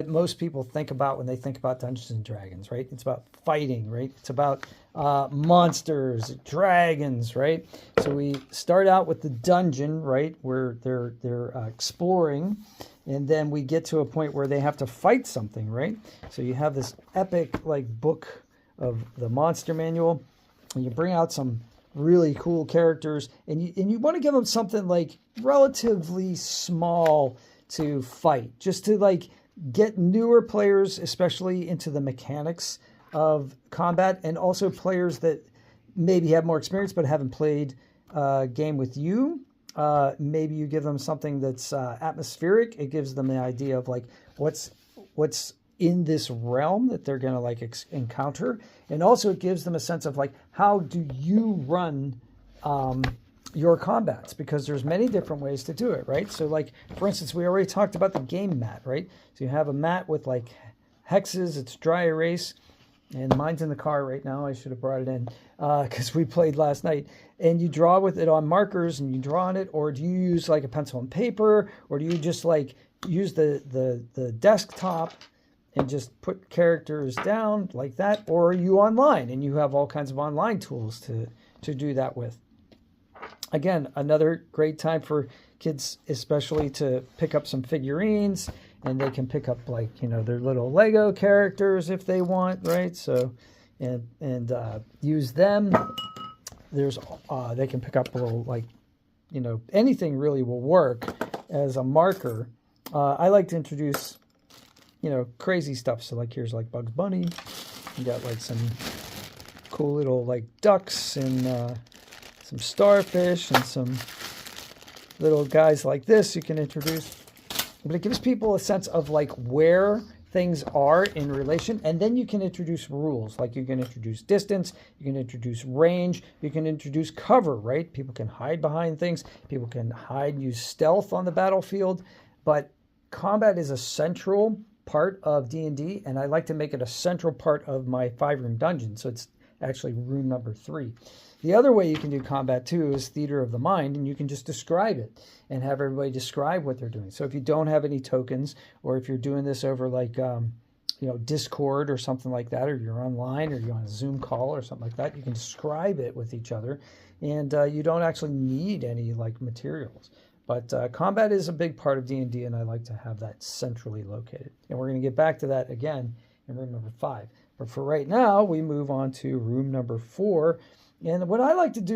most people think about when they think about Dungeons and Dragons, right? It's about fighting, right? It's about monsters, dragons, right? So we start out with the dungeon, right, where they're exploring, and then we get to a point where they have to fight something, right? So you have this epic like book of the monster manual, and you bring out some really cool characters, and you want to give them something like relatively small to fight, just to like get newer players, especially into the mechanics of combat, and also players that maybe have more experience but haven't played a game with you. Maybe you give them something that's atmospheric. It gives them the idea of like what's in this realm that they're going to like encounter. And also it gives them a sense of like, how do you run your combats, because there's many different ways to do it, right? So like, for instance, we already talked about the game mat, right? So you have a mat with like hexes, it's dry erase, and mine's in the car right now. I should have brought it in because we played last night. And you draw with it on markers and you draw on it, or do you use like a pencil and paper, or do you just like use the desktop and just put characters down like that? Or are you online and you have all kinds of online tools to do that with? Again, another great time for kids, especially to pick up some figurines, and they can pick up like, you know, their little Lego characters if they want, right? So, and use them. There's, they can pick up a little like, you know, anything really will work as a marker. I like to introduce, you know, crazy stuff. So like here's like Bugs Bunny. You got like some cool little like ducks and some starfish and some little guys like this you can introduce. But it gives people a sense of like where things are in relation, and then you can introduce rules. Like you can introduce distance, you can introduce range, you can introduce cover, right? People can hide behind things, people can hide and use stealth on the battlefield, but combat is a central part of D&D, and I like to make it a central part of my 5-room dungeon. So it's actually room number 3. The other way you can do combat too is theater of the mind, and you can just describe it and have everybody describe what they're doing. So if you don't have any tokens, or if you're doing this over like, you know, Discord or something like that, or you're online or you're on a Zoom call or something like that, you can describe it with each other, and you don't actually need any like materials. But combat is a big part of D&D, and I like to have that centrally located. And we're going to get back to that again in room number 5. But for right now, we move on to room number 4. And what I like to do